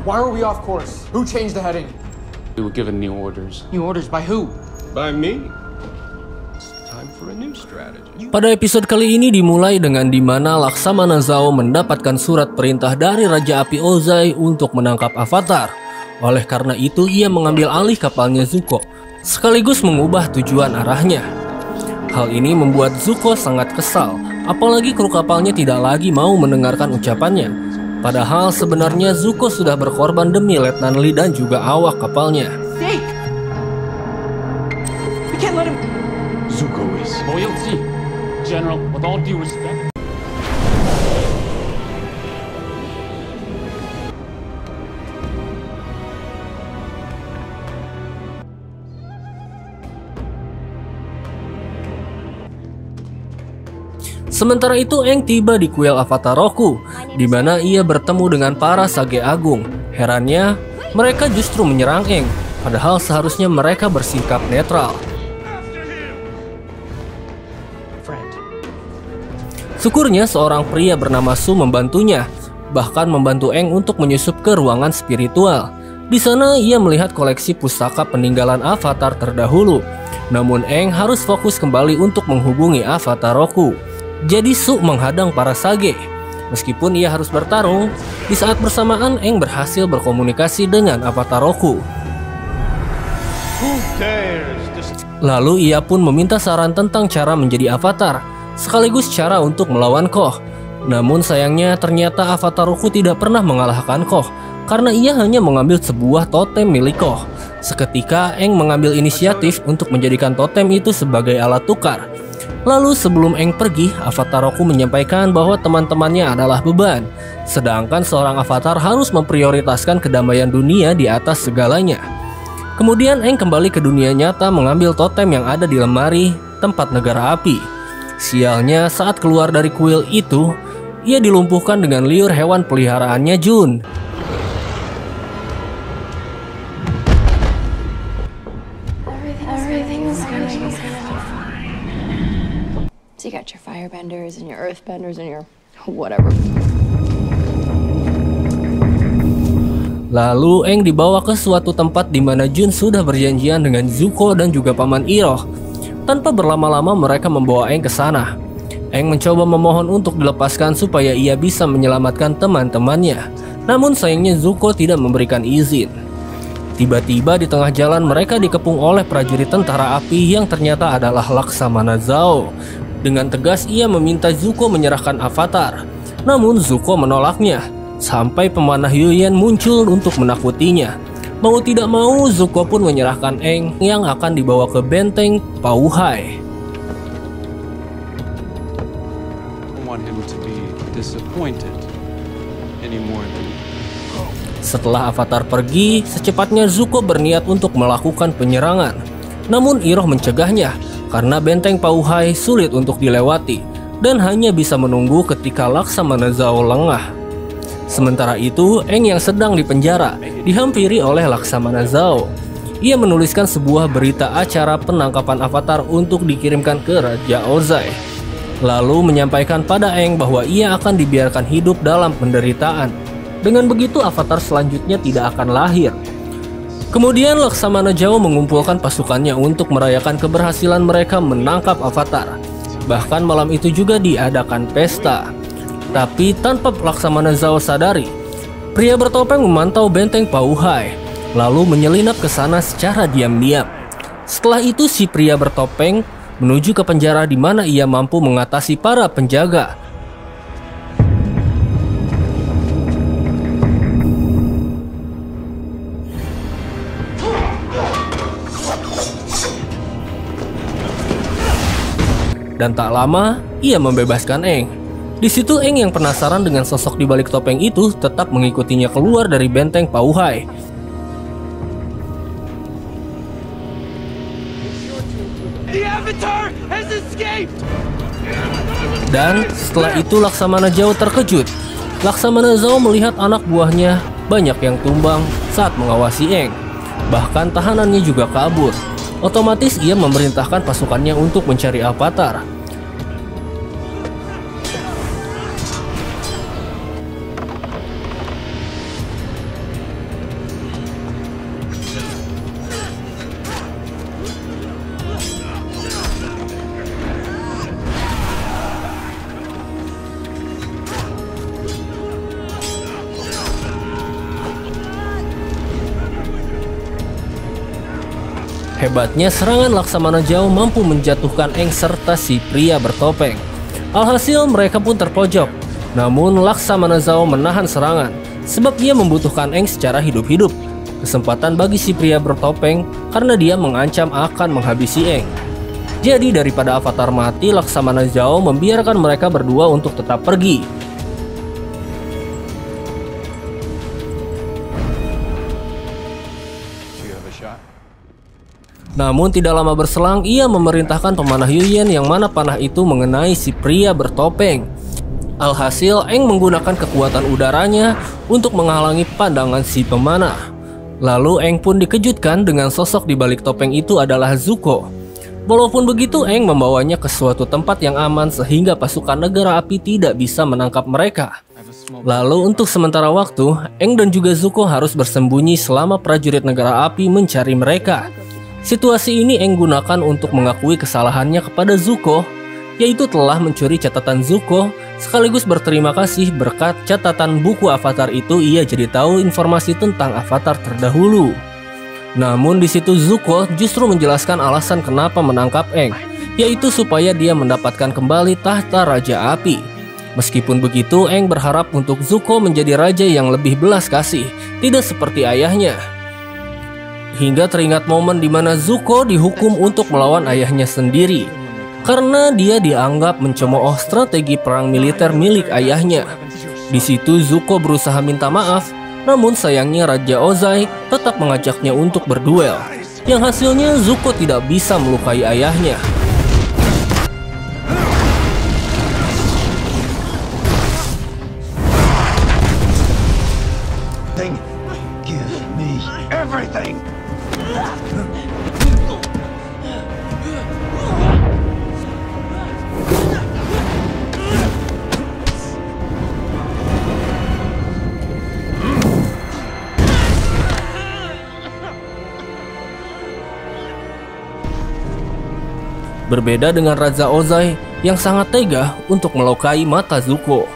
Why were we off course? Who changed the heading? We were given new orders. New orders by who? By me. It's time for a new strategy. Pada episode kali ini dimulai dengan dimana Laksamana Zhao mendapatkan surat perintah dari Raja Api Ozai untuk menangkap Avatar. Oleh karena itu ia mengambil alih kapalnya Zuko, sekaligus mengubah tujuan arahnya. Hal ini membuat Zuko sangat kesal, apalagi kru kapalnya tidak lagi mau mendengarkan ucapannya. Padahal sebenarnya Zuko sudah berkorban demi Letnan Lee dan juga awak kapalnya. We can't let him. Zuko is loyalty, General, with all due respect. Sementara itu Aang tiba di kuil Avatar Roku, di mana ia bertemu dengan para Sage Agung. Herannya, mereka justru menyerang Aang, padahal seharusnya mereka bersikap netral. Syukurnya seorang pria bernama Su membantunya, bahkan membantu Aang untuk menyusup ke ruangan spiritual. Di sana ia melihat koleksi pusaka peninggalan Avatar terdahulu. Namun Aang harus fokus kembali untuk menghubungi Avatar Roku. Jadi Su menghadang para Sage. Meskipun ia harus bertarung, di saat bersamaan Aang berhasil berkomunikasi dengan Avatar Roku. Lalu ia pun meminta saran tentang cara menjadi Avatar, sekaligus cara untuk melawan Koh. Namun sayangnya ternyata Avatar Roku tidak pernah mengalahkan Koh, karena ia hanya mengambil sebuah totem milik Koh. Seketika Aang mengambil inisiatif untuk menjadikan totem itu sebagai alat tukar. Lalu sebelum Aang pergi, Avatar Roku menyampaikan bahwa teman-temannya adalah beban, sedangkan seorang avatar harus memprioritaskan kedamaian dunia di atas segalanya. Kemudian Aang kembali ke dunia nyata mengambil totem yang ada di lemari tempat negara api. Sialnya saat keluar dari kuil itu, ia dilumpuhkan dengan liur hewan peliharaannya Jun. You got your firebenders and your earthbenders and your whatever. Lalu Aang dibawa ke suatu tempat di mana Jun sudah berjanjian dengan Zuko dan juga Paman Iroh. Tanpa berlama-lama mereka membawa Aang ke sana. Aang mencoba memohon untuk dilepaskan supaya ia bisa menyelamatkan teman-temannya. Namun sayangnya Zuko tidak memberikan izin. Tiba-tiba di tengah jalan mereka dikepung oleh prajurit tentara api yang ternyata adalah Laksamana Zhao. Dengan tegas ia meminta Zuko menyerahkan Avatar. Namun Zuko menolaknya, sampai pemanah Yuyan muncul untuk menakutinya. Mau tidak mau Zuko pun menyerahkan Aang yang akan dibawa ke benteng Pauhai. Setelah Avatar pergi, secepatnya Zuko berniat untuk melakukan penyerangan. Namun Iroh mencegahnya, karena benteng Pauhai sulit untuk dilewati dan hanya bisa menunggu ketika Laksamana Zhao lengah. Sementara itu, Aang yang sedang dipenjara dihampiri oleh Laksamana Zhao. Ia menuliskan sebuah berita acara penangkapan Avatar untuk dikirimkan ke Raja Ozai. Lalu menyampaikan pada Aang bahwa ia akan dibiarkan hidup dalam penderitaan. Dengan begitu Avatar selanjutnya tidak akan lahir. Kemudian Laksamana Zhao mengumpulkan pasukannya untuk merayakan keberhasilan mereka menangkap Avatar. Bahkan malam itu juga diadakan pesta. Tapi tanpa Laksamana Zhao sadari, pria bertopeng memantau benteng Pauhai, lalu menyelinap ke sana secara diam-diam. Setelah itu si pria bertopeng menuju ke penjara di mana ia mampu mengatasi para penjaga. Dan tak lama, ia membebaskan Aang. Di situ Aang yang penasaran dengan sosok di balik topeng itu tetap mengikutinya keluar dari benteng Pauhai. Dan setelah itu Laksamana Zhao terkejut. Laksamana Zhao melihat anak buahnya banyak yang tumbang saat mengawasi Aang. Bahkan tahanannya juga kabur. Otomatis ia memerintahkan pasukannya untuk mencari Avatar. Hebatnya serangan Laksamana Zhao mampu menjatuhkan Aang serta si pria bertopeng. Alhasil mereka pun terpojok. Namun Laksamana Zhao menahan serangan sebab ia membutuhkan Aang secara hidup-hidup. Kesempatan bagi si pria bertopeng karena dia mengancam akan menghabisi Aang. Jadi daripada Avatar mati, Laksamana Zhao membiarkan mereka berdua untuk tetap pergi. Namun tidak lama berselang, ia memerintahkan pemanah Yuyen yang mana panah itu mengenai si pria bertopeng. Alhasil, Aang menggunakan kekuatan udaranya untuk menghalangi pandangan si pemanah. Lalu Aang pun dikejutkan dengan sosok di balik topeng itu adalah Zuko. Walaupun begitu, Aang membawanya ke suatu tempat yang aman sehingga pasukan negara api tidak bisa menangkap mereka. Lalu untuk sementara waktu, Aang dan juga Zuko harus bersembunyi selama prajurit negara api mencari mereka. Situasi ini Aang gunakan untuk mengakui kesalahannya kepada Zuko, yaitu telah mencuri catatan Zuko, sekaligus berterima kasih berkat catatan buku Avatar itu ia jadi tahu informasi tentang Avatar terdahulu. Namun di situ Zuko justru menjelaskan alasan kenapa menangkap Aang, yaitu supaya dia mendapatkan kembali tahta Raja Api. Meskipun begitu, Aang berharap untuk Zuko menjadi raja yang lebih belas kasih, tidak seperti ayahnya. Hingga teringat momen di mana Zuko dihukum untuk melawan ayahnya sendiri, karena dia dianggap mencemooh strategi perang militer milik ayahnya. Di situ Zuko berusaha minta maaf, namun sayangnya Raja Ozai tetap mengajaknya untuk berduel, yang hasilnya Zuko tidak bisa melukai ayahnya. Give me everything. Berbeda dengan Raja Ozai yang sangat tega untuk melukai mata Zuko.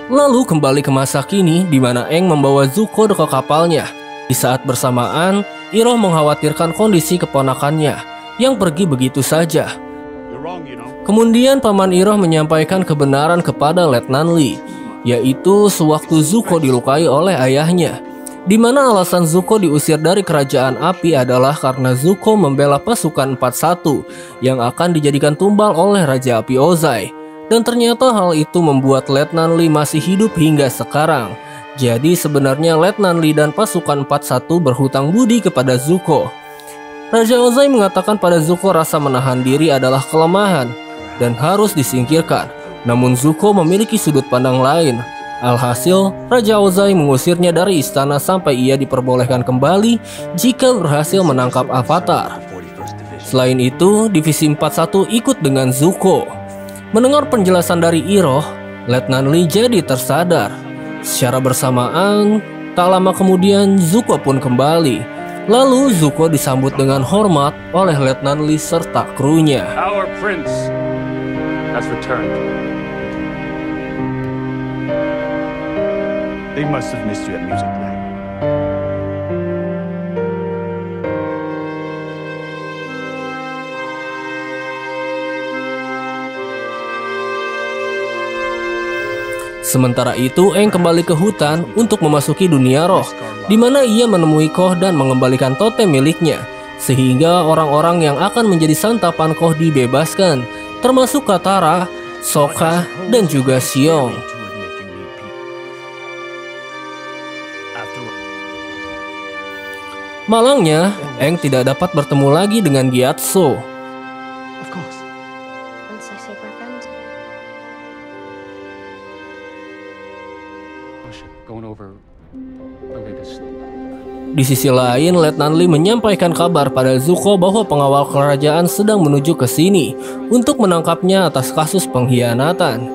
Lalu kembali ke masa kini di mana Aang membawa Zuko ke kapalnya. Di saat bersamaan, Iroh mengkhawatirkan kondisi keponakannya yang pergi begitu saja. Kemudian Paman Iroh menyampaikan kebenaran kepada Letnan Lee, yaitu sewaktu Zuko dilukai oleh ayahnya, di mana alasan Zuko diusir dari kerajaan api adalah karena Zuko membela pasukan 41 yang akan dijadikan tumbal oleh Raja Api Ozai. Dan ternyata hal itu membuat Letnan Lee masih hidup hingga sekarang. Jadi sebenarnya Letnan Lee dan pasukan 41 berhutang budi kepada Zuko. Raja Ozai mengatakan pada Zuko rasa menahan diri adalah kelemahan dan harus disingkirkan. Namun Zuko memiliki sudut pandang lain. Alhasil, Raja Ozai mengusirnya dari istana sampai ia diperbolehkan kembali jika berhasil menangkap Avatar. Selain itu, Divisi 41 ikut dengan Zuko. Mendengar penjelasan dari Iroh, Letnan Lee jadi tersadar. Secara bersamaan, tak lama kemudian Zuko pun kembali. Lalu Zuko disambut dengan hormat oleh Letnan Lee serta krunya. Our prince has returned. They must have missed you at music night. Sementara itu, Aang kembali ke hutan untuk memasuki dunia roh, di mana ia menemui Koh dan mengembalikan totem miliknya, sehingga orang-orang yang akan menjadi santapan Koh dibebaskan, termasuk Katara, Sokka, dan juga Xiong. Malangnya, Aang tidak dapat bertemu lagi dengan Gyatso. Of course. Once I save our friends. Going over the latest. Di sisi lain, Letnan Lee menyampaikan kabar pada Zuko bahwa pengawal kerajaan sedang menuju ke sini untuk menangkapnya atas kasus pengkhianatan.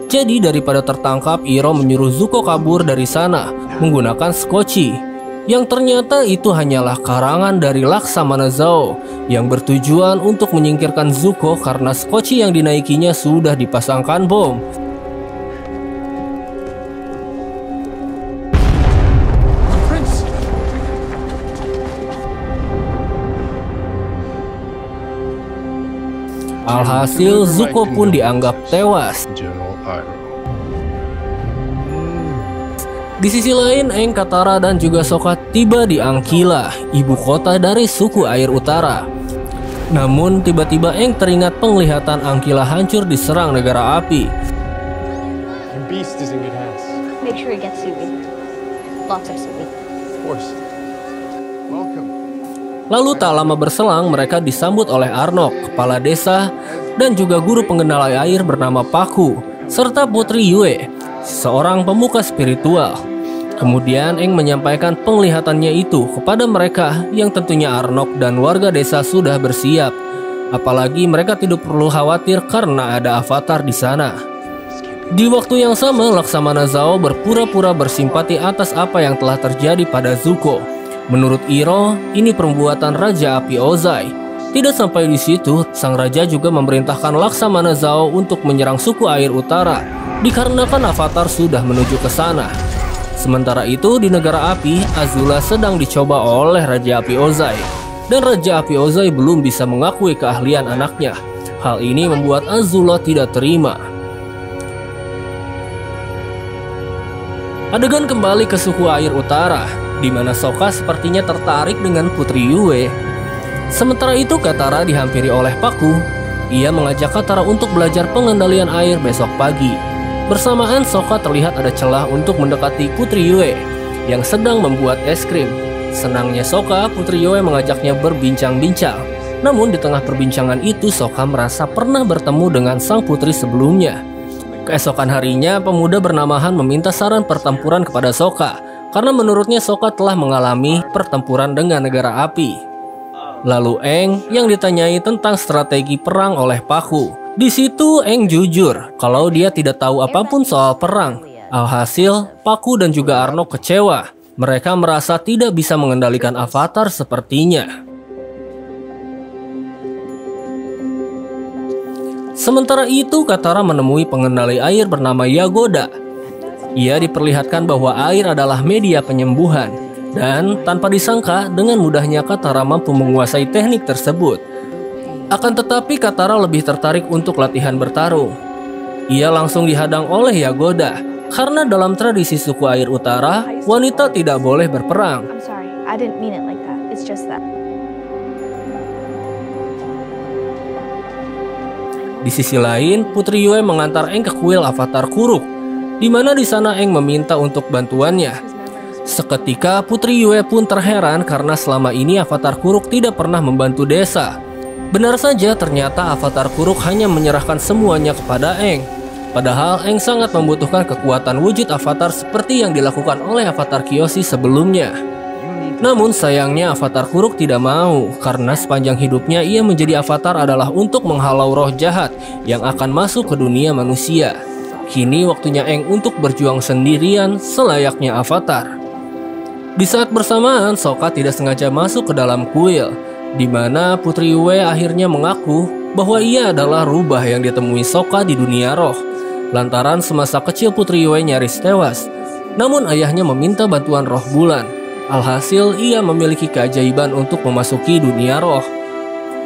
Jadi daripada tertangkap, Iroh menyuruh Zuko kabur dari sana menggunakan skoci, yang ternyata itu hanyalah karangan dari Laksamana Zhao yang bertujuan untuk menyingkirkan Zuko karena skoci yang dinaikinya sudah dipasangkan bom. Alhasil Zuko pun dianggap tewas. General Iroh. Di sisi lain, Aang, Katara, dan juga Sokka tiba di Ankyla, ibu kota dari suku Air Utara. Namun tiba-tiba Aang teringat penglihatan Ankyla hancur diserang negara api. Your beast is in good hands. Make sure he gets seaweed. Lots of seaweed. Of course. Welcome. Lalu tak lama berselang mereka disambut oleh Arnok, kepala desa, dan juga guru pengendali air bernama Pakku, serta Putri Yue, seorang pemuka spiritual. Kemudian Aang menyampaikan penglihatannya itu kepada mereka yang tentunya Arnok dan warga desa sudah bersiap. Apalagi mereka tidak perlu khawatir karena ada avatar di sana. Di waktu yang sama, Laksamana Zhao berpura-pura bersimpati atas apa yang telah terjadi pada Zuko. Menurut Iroh, ini perbuatan Raja Api Ozai. Tidak sampai di situ, sang raja juga memerintahkan Laksamana Zhao untuk menyerang suku Air Utara, dikarenakan avatar sudah menuju ke sana. Sementara itu, di negara api, Azula sedang dicoba oleh Raja Api Ozai, dan Raja Api Ozai belum bisa mengakui keahlian anaknya. Hal ini membuat Azula tidak terima. Adegan kembali ke suku Air Utara, di mana Sokka sepertinya tertarik dengan Putri Yue. Sementara itu Katara dihampiri oleh Pakku. Ia mengajak Katara untuk belajar pengendalian air besok pagi. Bersamaan Sokka terlihat ada celah untuk mendekati Putri Yue yang sedang membuat es krim. Senangnya Sokka, Putri Yue mengajaknya berbincang-bincang. Namun di tengah perbincangan itu Sokka merasa pernah bertemu dengan sang putri sebelumnya. Keesokan harinya pemuda bernama Han meminta saran pertempuran kepada Sokka, karena menurutnya Sokka telah mengalami pertempuran dengan negara api. Lalu Aang yang ditanyai tentang strategi perang oleh Pakku. Di situ Aang jujur kalau dia tidak tahu apapun soal perang. Alhasil, Pakku dan juga Arnok kecewa. Mereka merasa tidak bisa mengendalikan avatar sepertinya. Sementara itu, Katara menemui pengendali air bernama Yagoda. Ia diperlihatkan bahwa air adalah media penyembuhan, dan tanpa disangka dengan mudahnya Katara mampu menguasai teknik tersebut. Akan tetapi Katara lebih tertarik untuk latihan bertarung. Ia langsung dihadang oleh Yagoda, karena dalam tradisi suku Air Utara, wanita tidak boleh berperang. I'm sorry, I didn't mean it like that. It's just that. Di sisi lain, Putri Yue mengantar Aang ke kuil avatar Kuruk, di mana di sana Aang meminta untuk bantuannya. Seketika Putri Yue pun terheran karena selama ini avatar Kuruk tidak pernah membantu desa. Benar saja, ternyata avatar Kuruk hanya menyerahkan semuanya kepada Aang. Padahal Aang sangat membutuhkan kekuatan wujud avatar seperti yang dilakukan oleh avatar Kyoshi sebelumnya. Namun sayangnya avatar Kuruk tidak mau, karena sepanjang hidupnya ia menjadi avatar adalah untuk menghalau roh jahat yang akan masuk ke dunia manusia. Kini waktunya Aang untuk berjuang sendirian selayaknya avatar. Di saat bersamaan, Sokka tidak sengaja masuk ke dalam kuil, di mana Putri Yue akhirnya mengaku bahwa ia adalah rubah yang ditemui Sokka di dunia roh. Lantaran semasa kecil Putri Yue nyaris tewas, namun ayahnya meminta bantuan roh bulan. Alhasil ia memiliki keajaiban untuk memasuki dunia roh.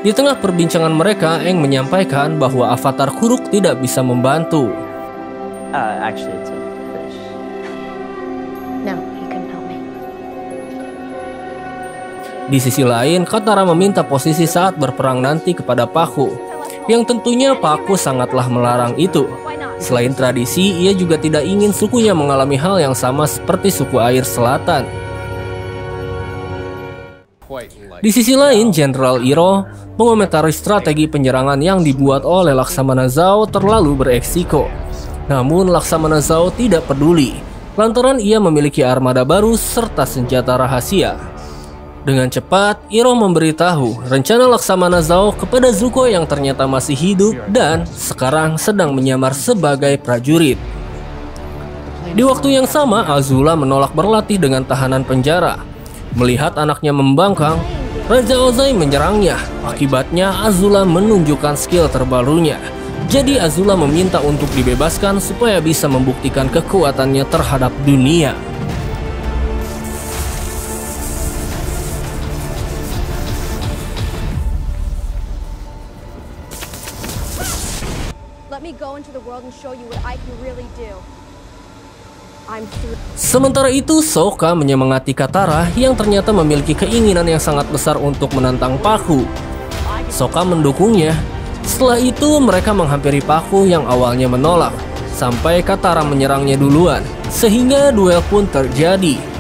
Di tengah perbincangan mereka, Aang menyampaikan bahwa avatar Kuruk tidak bisa membantu. Actually, it's a fish. No, he couldn't help me. Di sisi lain, Katara meminta posisi saat berperang nanti kepada Pakku, yang tentunya Pakku sangatlah melarang itu. Selain tradisi, ia juga tidak ingin sukunya mengalami hal yang sama seperti suku Air Selatan. Di sisi lain, Jenderal Iroh mengomentari strategi penyerangan yang dibuat oleh Laksamana Zhao terlalu bereksiko. Namun Laksamana Zhao tidak peduli, lantaran ia memiliki armada baru serta senjata rahasia. Dengan cepat, Iroh memberitahu rencana Laksamana Zhao kepada Zuko yang ternyata masih hidup dan sekarang sedang menyamar sebagai prajurit. Di waktu yang sama, Azula menolak berlatih dengan tahanan penjara. Melihat anaknya membangkang, Raja Ozai menyerangnya. Akibatnya Azula menunjukkan skill terbarunya. Jadi Azula meminta untuk dibebaskan supaya bisa membuktikan kekuatannya terhadap dunia. into the world and show you what I can really do. I'm through. Sementara itu, Sokka menyemangati Katara yang ternyata memiliki keinginan yang sangat besar untuk menantang Pakku. Sokka mendukungnya. Setelah itu, mereka menghampiri Pakku yang awalnya menolak, sampai Katara menyerangnya duluan, sehingga duel pun terjadi.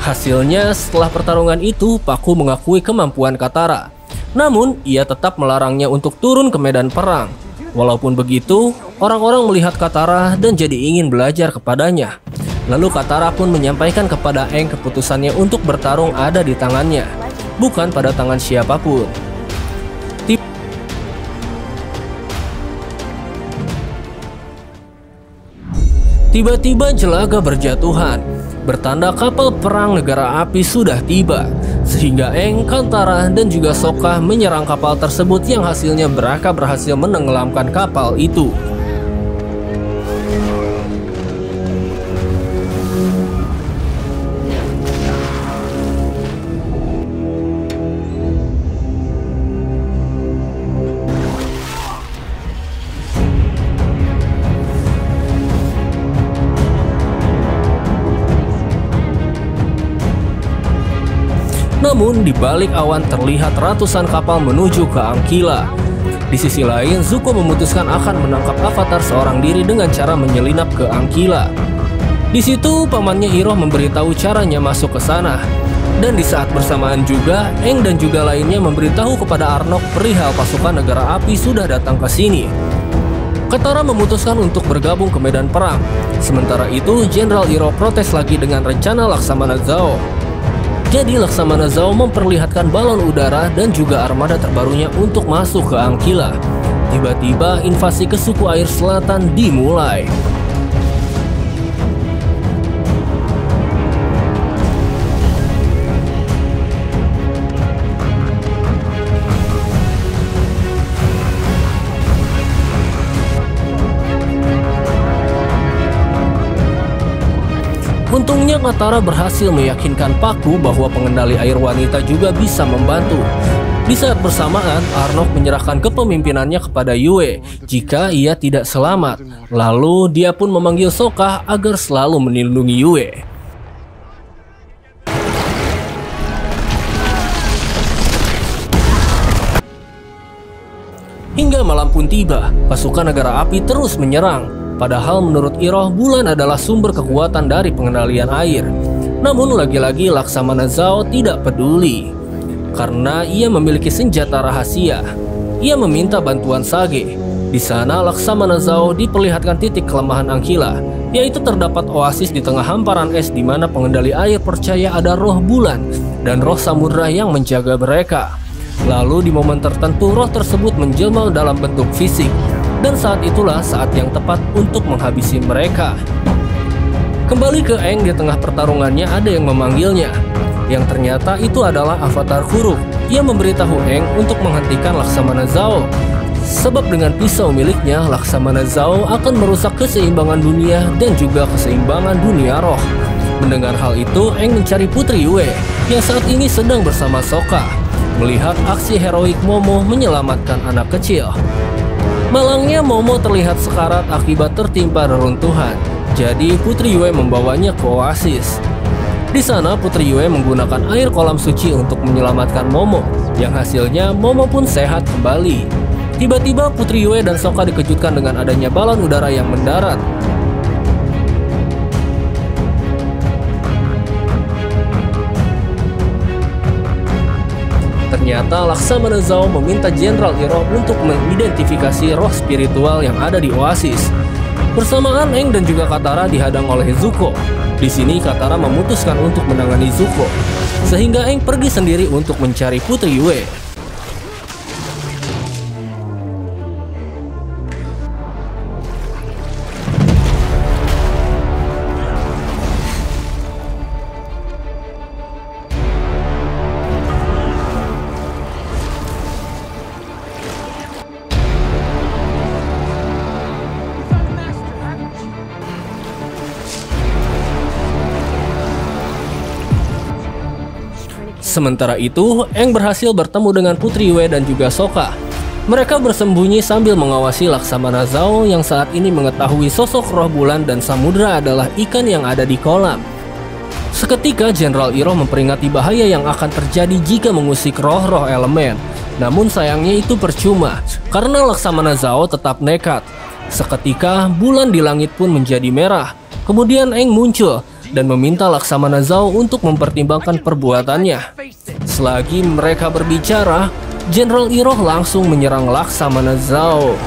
Hasilnya, setelah pertarungan itu, Pakku mengakui kemampuan Katara. Namun, ia tetap melarangnya untuk turun ke medan perang. Walaupun begitu, orang-orang melihat Katara dan jadi ingin belajar kepadanya. Lalu Katara pun menyampaikan kepada Aang keputusannya untuk bertarung ada di tangannya, bukan pada tangan siapapun. Tiba-tiba Jelaga berjatuhan, bertanda kapal perang negara api sudah tiba, sehingga Aang, Katara, dan juga Sokka menyerang kapal tersebut yang hasilnya mereka berhasil menenggelamkan kapal itu. Namun di balik awan terlihat ratusan kapal menuju ke Ankyla. Di sisi lain, Zuko memutuskan akan menangkap Avatar seorang diri dengan cara menyelinap ke Ankyla. Di situ pamannya Iroh memberitahu caranya masuk ke sana. Dan di saat bersamaan juga, Aang dan juga lainnya memberitahu kepada Arnok perihal pasukan negara api sudah datang ke sini. Katara memutuskan untuk bergabung ke medan perang. Sementara itu, Jenderal Iroh protes lagi dengan rencana Laksamana Zhao. Jadi Laksamana Zhao memperlihatkan balon udara dan juga armada terbarunya untuk masuk ke Ankyla. Tiba-tiba invasi ke suku air selatan dimulai. Untungnya Katara berhasil meyakinkan Pakku bahwa pengendali air wanita juga bisa membantu. Di saat bersamaan, Arnok menyerahkan kepemimpinannya kepada Yue jika ia tidak selamat. Lalu dia pun memanggil Sokka agar selalu melindungi Yue. Hingga malam pun tiba, pasukan negara api terus menyerang. Padahal menurut Iroh, bulan adalah sumber kekuatan dari pengendalian air. Namun lagi-lagi Laksamana Zhao tidak peduli, karena ia memiliki senjata rahasia. Ia meminta bantuan Sage. Di sana Laksamana Zhao diperlihatkan titik kelemahan Ankyla, yaitu terdapat oasis di tengah hamparan es di mana pengendali air percaya ada roh bulan dan roh samudra yang menjaga mereka. Lalu di momen tertentu roh tersebut menjelma dalam bentuk fisik. Dan saat itulah saat yang tepat untuk menghabisi mereka. Kembali ke Aang, di tengah pertarungannya ada yang memanggilnya, yang ternyata itu adalah Avatar Kuruk. Ia memberitahu Aang untuk menghentikan Laksamana Zhao, sebab dengan pisau miliknya Laksamana Zhao akan merusak keseimbangan dunia dan juga keseimbangan dunia roh. Mendengar hal itu, Aang mencari Putri Yue yang saat ini sedang bersama Sokka, melihat aksi heroik Momo menyelamatkan anak kecil. Malangnya Momo terlihat sekarat akibat tertimpa reruntuhan. Jadi Putri Yue membawanya ke oasis. Di sana Putri Yue menggunakan air kolam suci untuk menyelamatkan Momo, yang hasilnya Momo pun sehat kembali. Tiba-tiba Putri Yue dan Sokka dikejutkan dengan adanya balon udara yang mendarat. Ternyata Laksamana Zhao meminta Jenderal Iroh untuk mengidentifikasi roh spiritual yang ada di Oasis. Bersamaan Aang dan juga Katara dihadang oleh Zuko. Di sini Katara memutuskan untuk menangani Zuko, sehingga Aang pergi sendiri untuk mencari Putri Yue. Sementara itu, Aang berhasil bertemu dengan Putri Yue dan juga Sokka. Mereka bersembunyi sambil mengawasi Laksamana Zhao yang saat ini mengetahui sosok roh bulan dan samudra adalah ikan yang ada di kolam. Seketika Jenderal Iroh memperingati bahaya yang akan terjadi jika mengusik roh-roh elemen. Namun sayangnya itu percuma, karena Laksamana Zhao tetap nekat. Seketika bulan di langit pun menjadi merah. Kemudian Aang muncul dan meminta Laksamana Zhao untuk mempertimbangkan perbuatannya. Selagi mereka berbicara, Jenderal Iroh langsung menyerang Laksamana Zhao.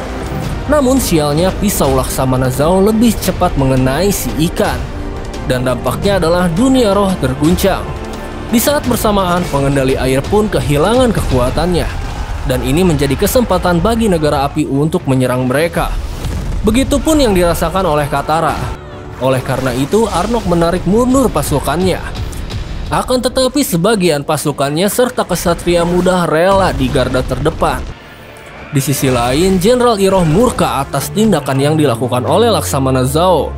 Namun sialnya pisau Laksamana Zhao lebih cepat mengenai si ikan, dan dampaknya adalah dunia roh terguncang. Di saat bersamaan, pengendali air pun kehilangan kekuatannya, dan ini menjadi kesempatan bagi negara api untuk menyerang mereka. Begitupun yang dirasakan oleh Katara. Oleh karena itu, Arnok menarik mundur pasukannya. Akan tetapi sebagian pasukannya serta kesatria muda rela di garda terdepan. Di sisi lain, Jenderal Iroh murka atas tindakan yang dilakukan oleh Laksamana Zhao.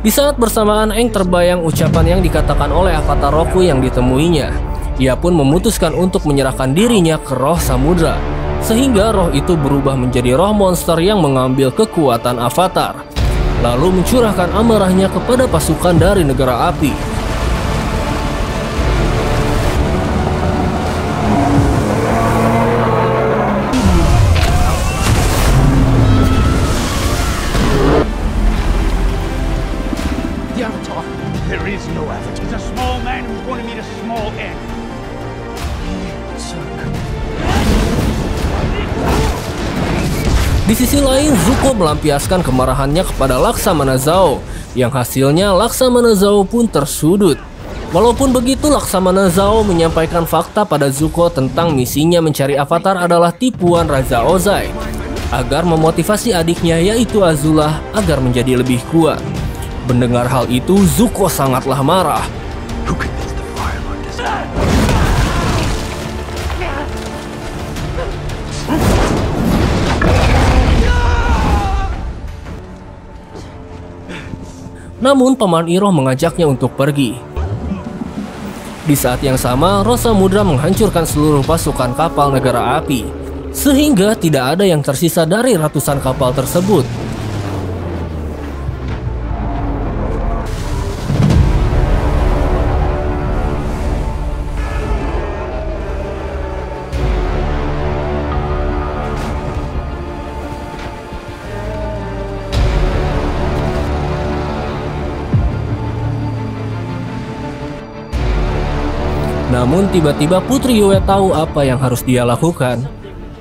Di saat bersamaan, Aang terbayang ucapan yang dikatakan oleh Avatar Roku yang ditemuinya. Ia pun memutuskan untuk menyerahkan dirinya ke roh samudra, sehingga roh itu berubah menjadi roh monster yang mengambil kekuatan Avatar, lalu mencurahkan amarahnya kepada pasukan dari negara api. The Avatar. There is no Avatar. He's a small man who's going to meet a small end. Di sisi lain, Zuko melampiaskan kemarahannya kepada Laksamana Zhao, yang hasilnya Laksamana Zhao pun tersudut. Walaupun begitu, Laksamana Zhao menyampaikan fakta pada Zuko tentang misinya mencari Avatar adalah tipuan Raja Ozai, agar memotivasi adiknya yaitu Azula agar menjadi lebih kuat. Mendengar hal itu, Zuko sangatlah marah. Who convinced the Fire Lord to stop? Namun Paman Iroh mengajaknya untuk pergi. Di saat yang sama, roh samudra menghancurkan seluruh pasukan kapal negara api, sehingga tidak ada yang tersisa dari ratusan kapal tersebut. Namun tiba-tiba Putri Yue tahu apa yang harus dia lakukan,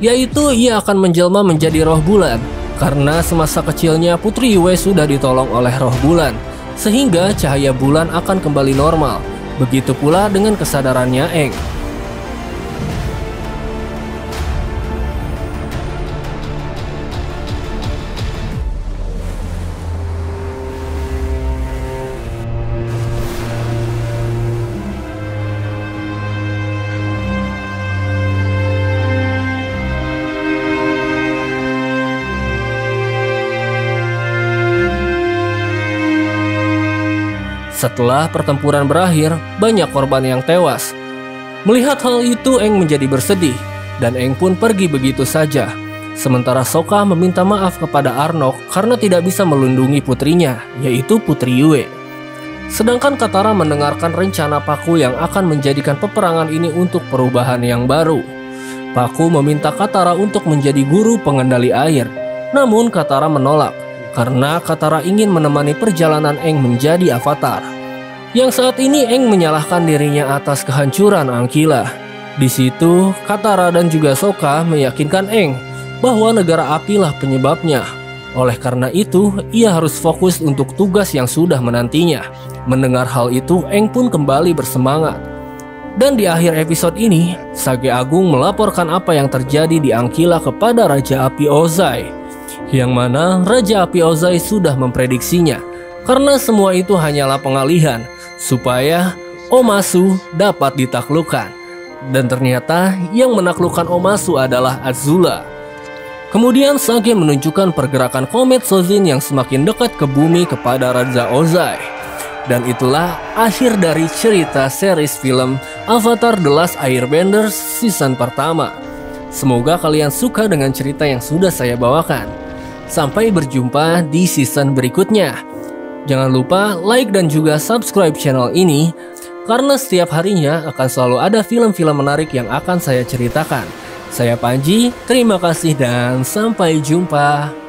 yaitu ia akan menjelma menjadi roh bulan. Karena semasa kecilnya Putri Yue sudah ditolong oleh roh bulan, sehingga cahaya bulan akan kembali normal. Begitu pula dengan kesadarannya Aang. Setelah pertempuran berakhir, banyak korban yang tewas. Melihat hal itu, Aang menjadi bersedih, dan Aang pun pergi begitu saja. Sementara Sokka meminta maaf kepada Arnok karena tidak bisa melindungi putrinya, yaitu Putri Yue. Sedangkan Katara mendengarkan rencana Paku yang akan menjadikan peperangan ini untuk perubahan yang baru. Paku meminta Katara untuk menjadi guru pengendali air. Namun Katara menolak karena Katara ingin menemani perjalanan Aang menjadi avatar. Yang saat ini Aang menyalahkan dirinya atas kehancuran Ankyla. Di situ Katara dan juga Sokka meyakinkan Aang bahwa negara apilah penyebabnya. Oleh karena itu, ia harus fokus untuk tugas yang sudah menantinya. Mendengar hal itu, Aang pun kembali bersemangat. Dan di akhir episode ini, Sage Agung melaporkan apa yang terjadi di Ankyla kepada Raja Api Ozai. Yang mana Raja Api Ozai sudah memprediksinya, karena semua itu hanyalah pengalihan supaya Omasu dapat ditaklukkan. Dan ternyata yang menaklukkan Omasu adalah Azula. Kemudian Sage menunjukkan pergerakan komet Sozin yang semakin dekat ke bumi kepada Raja Ozai. Dan itulah akhir dari cerita series film Avatar The Last Airbender season pertama. Semoga kalian suka dengan cerita yang sudah saya bawakan. Sampai berjumpa di season berikutnya. Jangan lupa like dan juga subscribe channel ini, karena setiap harinya akan selalu ada film-film menarik yang akan saya ceritakan. Saya Panji, terima kasih dan sampai jumpa.